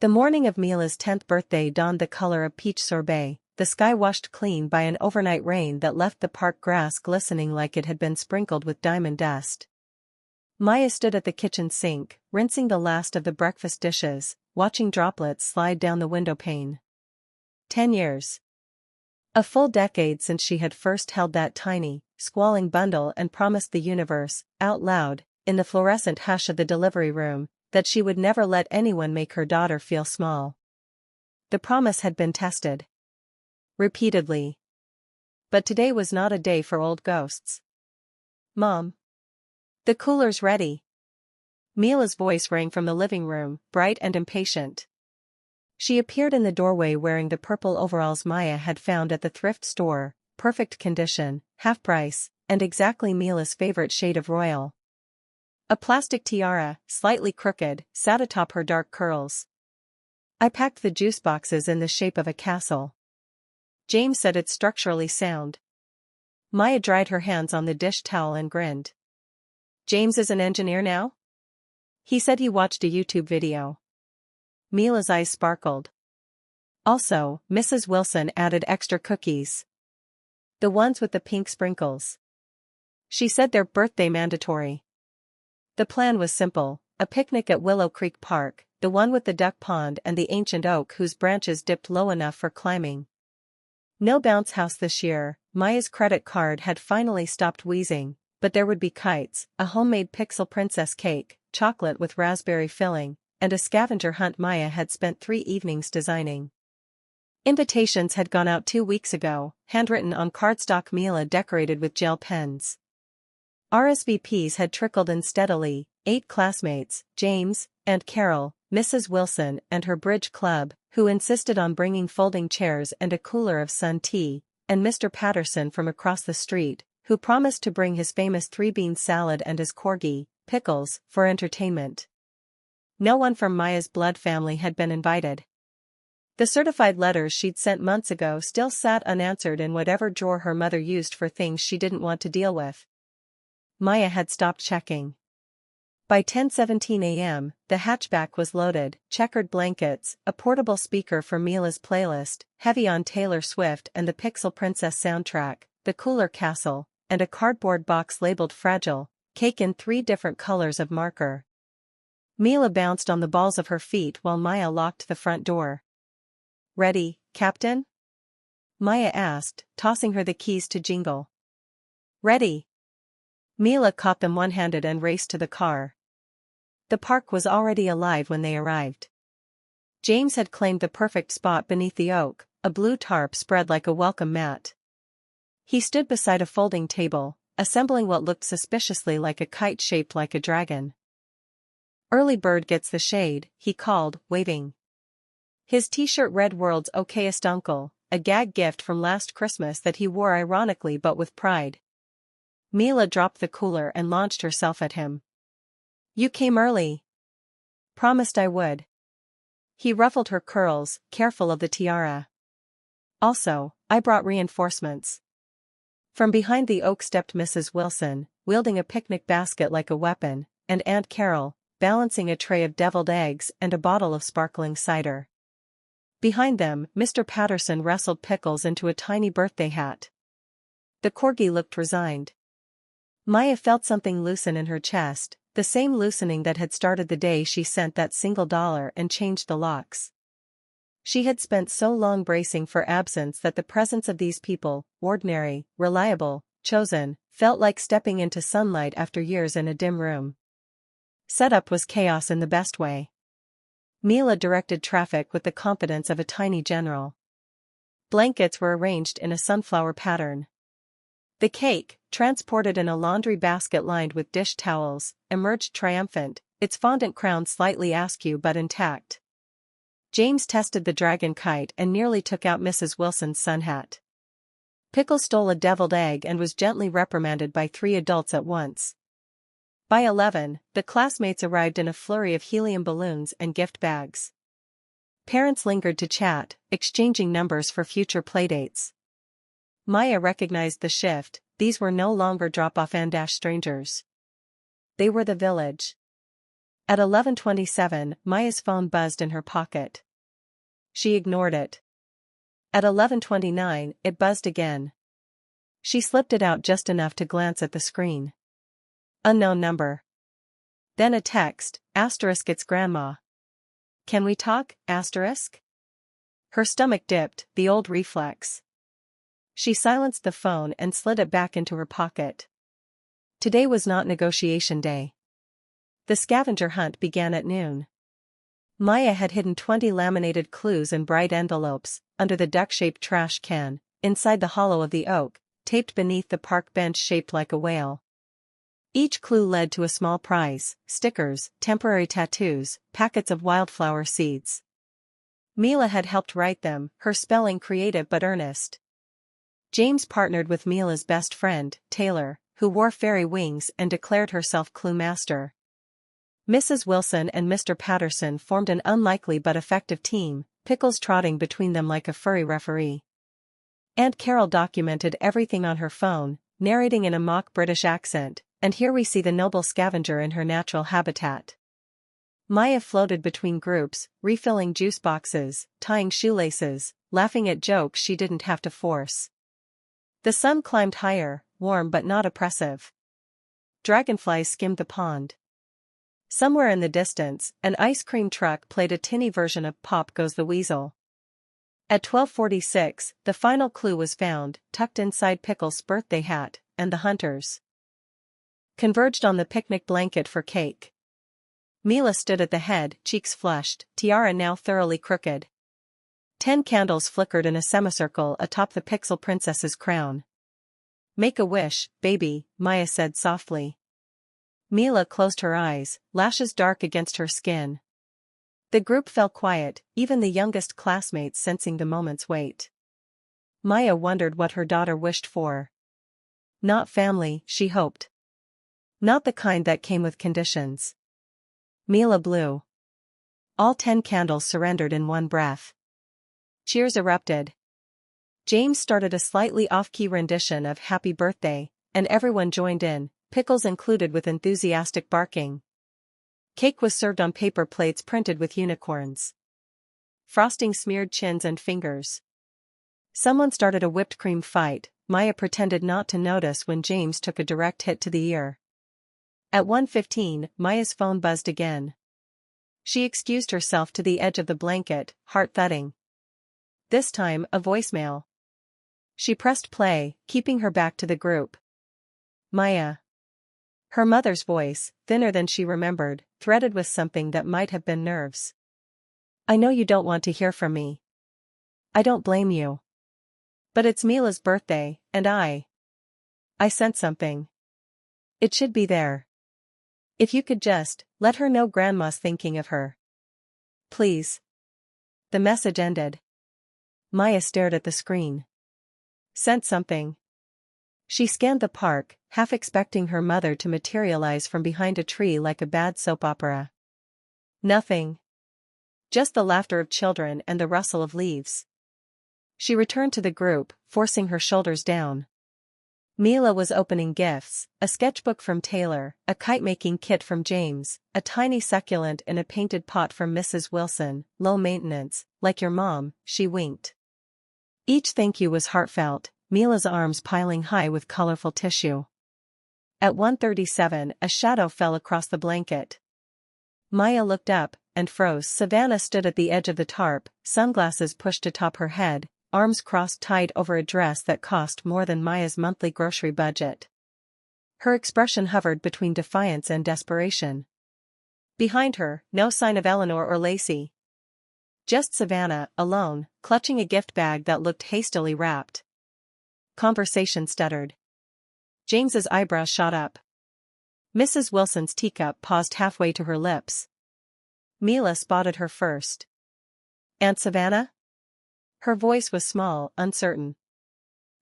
The morning of Mila's 10th birthday dawned the color of peach sorbet, the sky washed clean by an overnight rain that left the park grass glistening like it had been sprinkled with diamond dust. Maya stood at the kitchen sink, rinsing the last of the breakfast dishes, watching droplets slide down the window pane. 10 years. A full decade since she had first held that tiny, squalling bundle and promised the universe, out loud, in the fluorescent hush of the delivery room, that she would never let anyone make her daughter feel small. The promise had been tested. Repeatedly. But today was not a day for old ghosts. Mom. The cooler's ready. Mila's voice rang from the living room, bright and impatient. She appeared in the doorway wearing the purple overalls Maya had found at the thrift store, perfect condition, half price, and exactly Mila's favorite shade of royal. A plastic tiara, slightly crooked, sat atop her dark curls. I packed the juice boxes in the shape of a castle. James said it's structurally sound. Maya dried her hands on the dish towel and grinned. James is an engineer now? He said he watched a YouTube video. Mila's eyes sparkled. Also, Mrs. Wilson added extra cookies. The ones with the pink sprinkles. She said they're birthday mandatory. The plan was simple, a picnic at Willow Creek Park, the one with the duck pond and the ancient oak whose branches dipped low enough for climbing. No bounce house this year. Maya's credit card had finally stopped wheezing, but there would be kites, a homemade pixel princess cake, chocolate with raspberry filling, and a scavenger hunt Maya had spent 3 evenings designing. Invitations had gone out 2 weeks ago, handwritten on cardstock, Mila decorated with gel pens. RSVPs had trickled in steadily, 8 classmates, James, Aunt Carol, Mrs. Wilson and her bridge club, who insisted on bringing folding chairs and a cooler of sun tea, and Mr. Patterson from across the street, who promised to bring his famous 3-bean salad and his corgi, Pickles, for entertainment. No one from Maya's blood family had been invited. The certified letters she'd sent months ago still sat unanswered in whatever drawer her mother used for things she didn't want to deal with. Maya had stopped checking. By 10:17 a.m., the hatchback was loaded, checkered blankets, a portable speaker for Mila's playlist, heavy on Taylor Swift and the Pixel Princess soundtrack, the cooler castle, and a cardboard box labeled fragile, cake in 3 different colors of marker. Mila bounced on the balls of her feet while Maya locked the front door. Ready, Captain? Maya asked, tossing her the keys to jingle. Ready. Mila caught them one-handed and raced to the car. The park was already alive when they arrived. James had claimed the perfect spot beneath the oak, a blue tarp spread like a welcome mat. He stood beside a folding table, assembling what looked suspiciously like a kite shaped like a dragon. Early bird gets the shade, he called, waving. His t-shirt read "World's okayest uncle," a gag gift from last Christmas that he wore ironically but with pride. Mila dropped the cooler and launched herself at him. You came early. Promised I would. He ruffled her curls, careful of the tiara. Also, I brought reinforcements. From behind the oak stepped Mrs. Wilson, wielding a picnic basket like a weapon, and Aunt Carol, balancing a tray of deviled eggs and a bottle of sparkling cider. Behind them, Mr. Patterson wrestled Pickles into a tiny birthday hat. The corgi looked resigned. Maya felt something loosen in her chest, the same loosening that had started the day she sent that single dollar and changed the locks. She had spent so long bracing for absence that the presence of these people, ordinary, reliable, chosen, felt like stepping into sunlight after years in a dim room. Setup was chaos in the best way. Mila directed traffic with the confidence of a tiny general. Blankets were arranged in a sunflower pattern. The cake, transported in a laundry basket lined with dish towels, emerged triumphant, its fondant crown slightly askew but intact. James tested the dragon kite and nearly took out Mrs. Wilson's sun hat. Pickle stole a deviled egg and was gently reprimanded by 3 adults at once. By 11, the classmates arrived in a flurry of helium balloons and gift bags. Parents lingered to chat, exchanging numbers for future playdates. Maya recognized the shift, these were no longer drop-off and strangers. They were the village. At 11:27, Maya's phone buzzed in her pocket. She ignored it. At 11:29, it buzzed again. She slipped it out just enough to glance at the screen. Unknown number. Then a text, asterisk it's grandma. Can we talk, asterisk? Her stomach dipped, the old reflex. She silenced the phone and slid it back into her pocket. Today was not negotiation day. The scavenger hunt began at noon. Maya had hidden 20 laminated clues in bright envelopes, under the duck-shaped trash can, inside the hollow of the oak, taped beneath the park bench shaped like a whale. Each clue led to a small prize: stickers, temporary tattoos, packets of wildflower seeds. Mila had helped write them, her spelling creative but earnest. James partnered with Mila's best friend, Taylor, who wore fairy wings and declared herself clue master. Mrs. Wilson and Mr. Patterson formed an unlikely but effective team, Pickles trotting between them like a furry referee. Aunt Carol documented everything on her phone, narrating in a mock British accent, and here we see the noble scavenger in her natural habitat. Maya floated between groups, refilling juice boxes, tying shoelaces, laughing at jokes she didn't have to force. The sun climbed higher, warm but not oppressive. Dragonflies skimmed the pond. Somewhere in the distance, an ice cream truck played a tinny version of Pop Goes the Weasel. At 12:46, the final clue was found, tucked inside Pickles' birthday hat, and the hunters converged on the picnic blanket for cake. Mila stood at the head, cheeks flushed, tiara now thoroughly crooked. 10 candles flickered in a semicircle atop the Pixel Princess's crown. "Make a wish, baby," Maya said softly. Mila closed her eyes, lashes dark against her skin. The group fell quiet, even the youngest classmates sensing the moment's weight. Maya wondered what her daughter wished for. Not family, she hoped. Not the kind that came with conditions. Mila blew. All 10 candles surrendered in one breath. Cheers erupted. James started a slightly off-key rendition of Happy Birthday, and everyone joined in, Pickles included with enthusiastic barking. Cake was served on paper plates printed with unicorns. Frosting smeared chins and fingers. Someone started a whipped cream fight. Maya pretended not to notice when James took a direct hit to the ear. At 1:15, Maya's phone buzzed again. She excused herself to the edge of the blanket, heart thudding. This time, a voicemail. She pressed play, keeping her back to the group. Maya. Her mother's voice, thinner than she remembered, threaded with something that might have been nerves. "I know you don't want to hear from me. I don't blame you. But it's Mila's birthday, and I sent something. It should be there. If you could just let her know Grandma's thinking of her. Please." The message ended. Maya stared at the screen. Sent something. She scanned the park, half expecting her mother to materialize from behind a tree like a bad soap opera. Nothing. Just the laughter of children and the rustle of leaves. She returned to the group, forcing her shoulders down. Mila was opening gifts, a sketchbook from Taylor, a kite-making kit from James, a tiny succulent in a painted pot from Mrs. Wilson, low maintenance, like your mom, she winked. Each thank you was heartfelt, Mila's arms piling high with colorful tissue. At 1:37, a shadow fell across the blanket. Maya looked up, and froze. Savannah stood at the edge of the tarp, sunglasses pushed atop her head, arms crossed tight over a dress that cost more than Maya's monthly grocery budget. Her expression hovered between defiance and desperation. Behind her, no sign of Eleanor or Lacey. Just Savannah, alone, clutching a gift bag that looked hastily wrapped. Conversation stuttered. James's eyebrows shot up. Mrs. Wilson's teacup paused halfway to her lips. Mila spotted her first. "Aunt Savannah?" Her voice was small, uncertain.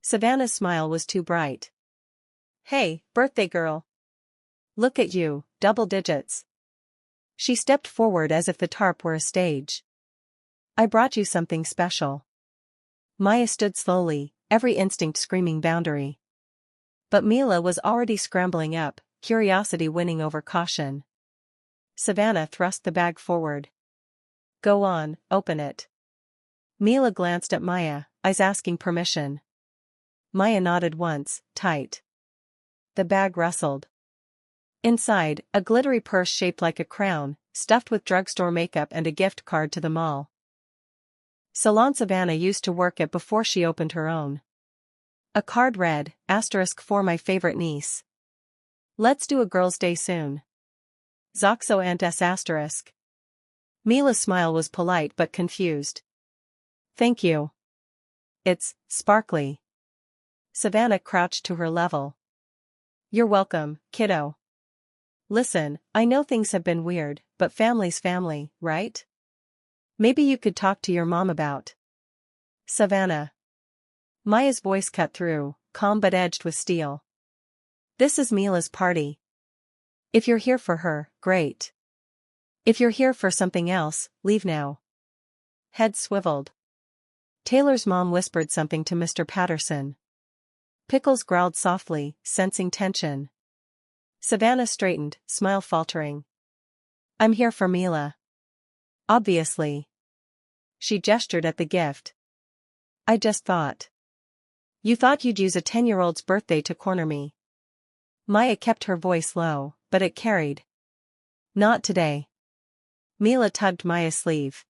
Savannah's smile was too bright. "Hey, birthday girl. Look at you, double digits." She stepped forward as if the tarp were a stage. "I brought you something special." Maya stood slowly, every instinct screaming boundary. But Mila was already scrambling up, curiosity winning over caution. Savannah thrust the bag forward. Go on, open it. Mila glanced at Maya, eyes asking permission. Maya nodded once, tight. The bag rustled. Inside, a glittery purse shaped like a crown, stuffed with drugstore makeup and a gift card to the mall. Salon Savannah used to work at before she opened her own. A card read, * for my favorite niece. Let's do a girl's day soon. Zoxo and s*. Mila's smile was polite but confused. Thank you. It's sparkly. Savannah crouched to her level. You're welcome, kiddo. Listen, I know things have been weird, but family's family, right? Maybe you could talk to your mom about. Savannah. Maya's voice cut through, calm but edged with steel. This is Mila's party. If you're here for her, great. If you're here for something else, leave now. Head swiveled. Taylor's mom whispered something to Mr. Patterson. Pickles growled softly, sensing tension. Savannah straightened, smile faltering. I'm here for Mila. Obviously. She gestured at the gift. I just thought. You thought you'd use a 10-year-old's birthday to corner me. Maya kept her voice low, but it carried. Not today. Mila tugged Maya's sleeve.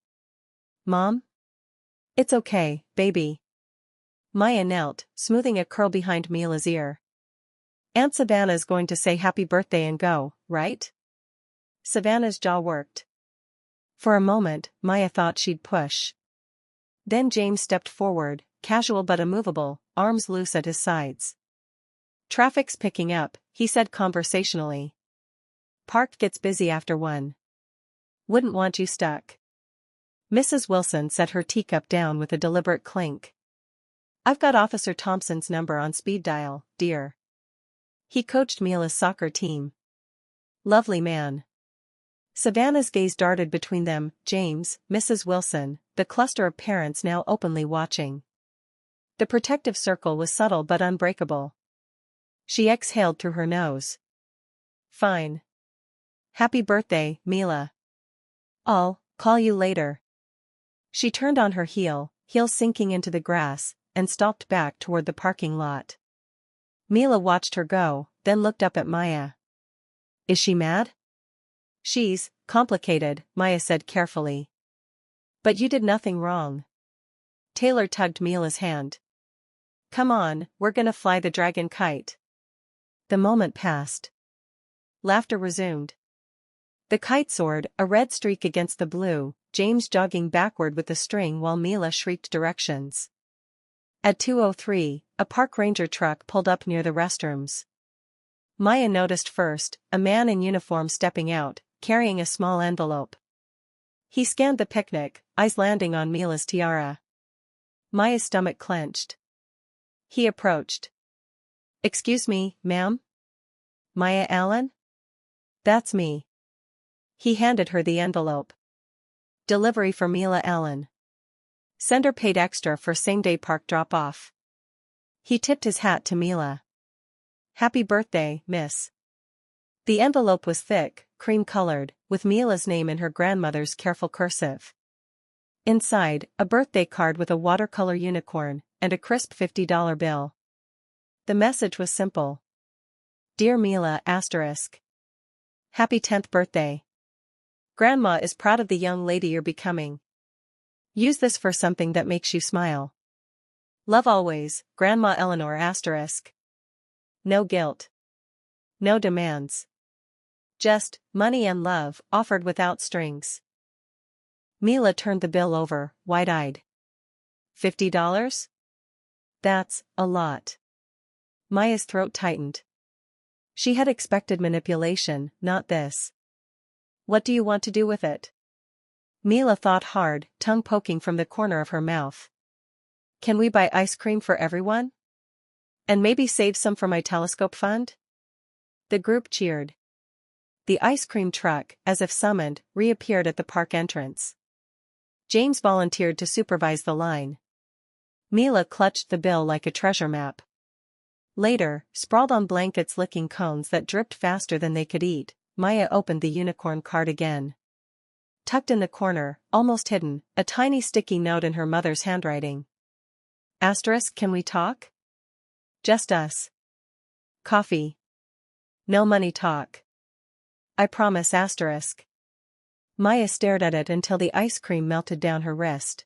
Mom? It's okay, baby. Maya knelt, smoothing a curl behind Mila's ear. Aunt Savannah's going to say happy birthday and go, right? Savannah's jaw worked. For a moment, Maya thought she'd push. Then James stepped forward, casual but immovable, arms loose at his sides. Traffic's picking up, he said conversationally. Park gets busy after 1. Wouldn't want you stuck. Mrs. Wilson set her teacup down with a deliberate clink. I've got Officer Thompson's number on speed dial, dear. He coached Mila's soccer team. Lovely man. Savannah's gaze darted between them, James, Mrs. Wilson, the cluster of parents now openly watching. The protective circle was subtle but unbreakable. She exhaled through her nose. Fine. Happy birthday, Mila. I'll call you later. She turned on her heel, heels sinking into the grass, and stalked back toward the parking lot. Mila watched her go, then looked up at Maya. Is she mad? She's complicated, Maya said carefully. But you did nothing wrong. Taylor tugged Mila's hand. Come on, we're gonna fly the dragon kite. The moment passed. Laughter resumed. The kite soared, a red streak against the blue, James jogging backward with the string while Mila shrieked directions. At 2:03, a park ranger truck pulled up near the restrooms. Maya noticed first, a man in uniform stepping out, carrying a small envelope. He scanned the picnic, eyes landing on Mila's tiara. Maya's stomach clenched. He approached. Excuse me, ma'am? Maya Allen? That's me. He handed her the envelope. Delivery for Mila Allen. Sender paid extra for same-day park drop-off. He tipped his hat to Mila. Happy birthday, miss. The envelope was thick, cream-colored, with Mila's name in her grandmother's careful cursive. Inside, a birthday card with a watercolor unicorn, and a crisp $50 bill. The message was simple. Dear Mila *. Happy 10th birthday. Grandma is proud of the young lady you're becoming. Use this for something that makes you smile. Love always, Grandma Eleanor *. No guilt. No demands. Just money and love, offered without strings. Mila turned the bill over, wide-eyed. $50? That's a lot. Maya's throat tightened. She had expected manipulation, not this. What do you want to do with it? Mila thought hard, tongue poking from the corner of her mouth. Can we buy ice cream for everyone? And maybe save some for my telescope fund? The group cheered. The ice cream truck, as if summoned, reappeared at the park entrance. James volunteered to supervise the line. Mila clutched the bill like a treasure map. Later, sprawled on blankets licking cones that dripped faster than they could eat, Maya opened the unicorn card again. Tucked in the corner, almost hidden, a tiny sticky note in her mother's handwriting. Asterisk, can we talk? Just us. Coffee. No money talk. I promise. Asterisk. Maya stared at it until the ice cream melted down her wrist.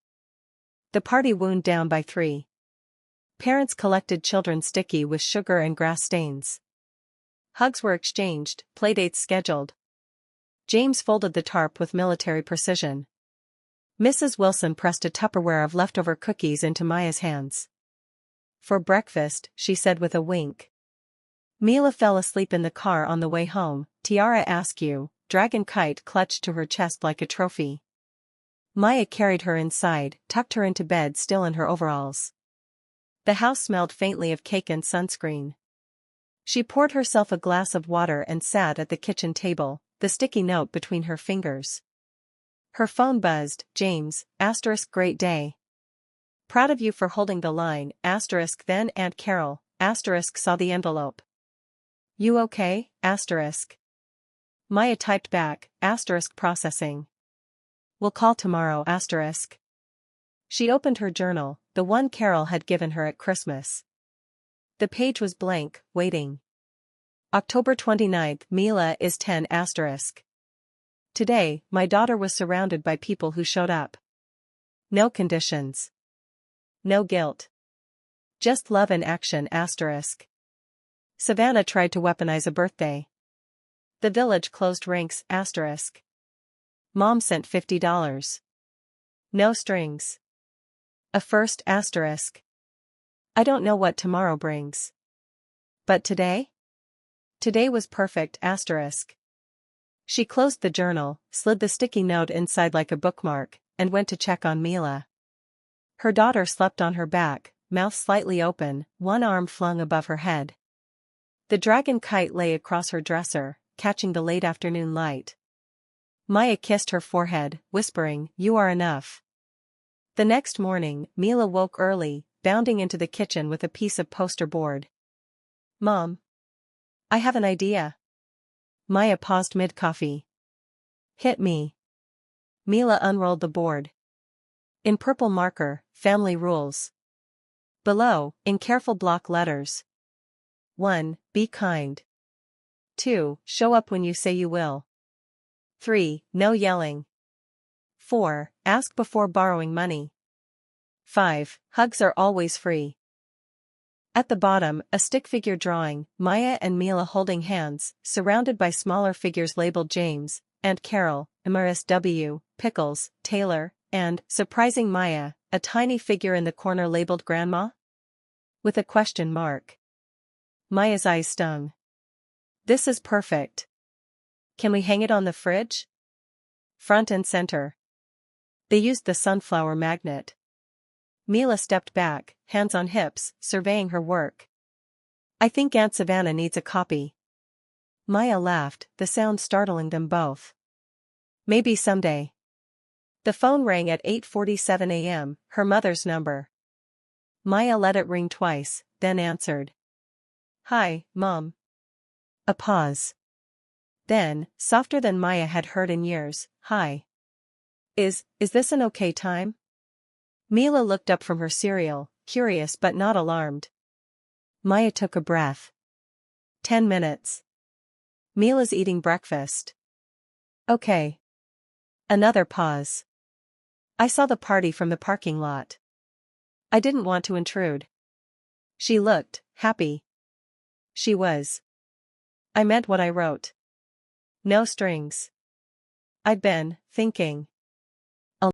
The party wound down by 3. Parents collected children sticky with sugar and grass stains. Hugs were exchanged, playdates scheduled. James folded the tarp with military precision. Mrs. Wilson pressed a Tupperware of leftover cookies into Maya's hands. For breakfast, she said with a wink. Mila fell asleep in the car on the way home. Tiara askew, dragon kite clutched to her chest like a trophy. Maya carried her inside, tucked her into bed still in her overalls. The house smelled faintly of cake and sunscreen. She poured herself a glass of water and sat at the kitchen table, the sticky note between her fingers. Her phone buzzed. James, asterisk, great day. Proud of you for holding the line, asterisk. Then Aunt Carol, asterisk, saw the envelope. You okay, asterisk. Maya typed back, asterisk, processing. We'll call tomorrow, asterisk. She opened her journal, the one Carol had given her at Christmas. The page was blank, waiting. October 29th, Mila is 10 asterisk. Today, my daughter was surrounded by people who showed up. No conditions. No guilt. Just love and action asterisk. Savannah tried to weaponize a birthday. The village closed ranks asterisk. Mom sent $50. No strings. A first asterisk. I don't know what tomorrow brings. But today? Today was perfect asterisk. She closed the journal, slid the sticky note inside like a bookmark, and went to check on Mila. Her daughter slept on her back, mouth slightly open, one arm flung above her head. The dragon kite lay across her dresser, catching the late afternoon light. Maya kissed her forehead, whispering, "You are enough." The next morning, Mila woke early, bounding into the kitchen with a piece of poster board. Mom. I have an idea. Maya paused mid-coffee. Hit me. Mila unrolled the board. In purple marker, family rules. Below, in careful block letters. 1. Be kind. 2. Show up when you say you will. 3. No yelling. 4. Ask before borrowing money. 5. Hugs are always free. At the bottom, a stick figure drawing, Maya and Mila holding hands, surrounded by smaller figures labeled James, Aunt Carol, Emmaus W., Pickles, Taylor, and, surprising Maya, a tiny figure in the corner labeled Grandma? With a question mark. Maya's eyes stung. This is perfect. Can we hang it on the fridge? Front and center. They used the sunflower magnet. Mila stepped back, hands on hips, surveying her work. I think Aunt Savannah needs a copy. Maya laughed, the sound startling them both. Maybe someday. The phone rang at 8:47 a.m., her mother's number. Maya let it ring twice, then answered. Hi, Mom. A pause. Then, softer than Maya had heard in years, hi. Is this an okay time? Mila looked up from her cereal, curious but not alarmed. Maya took a breath. 10 minutes. Mila's eating breakfast. Okay. Another pause. I saw the party from the parking lot. I didn't want to intrude. She looked happy. She was. I meant what I wrote. No strings. I'd been thinking.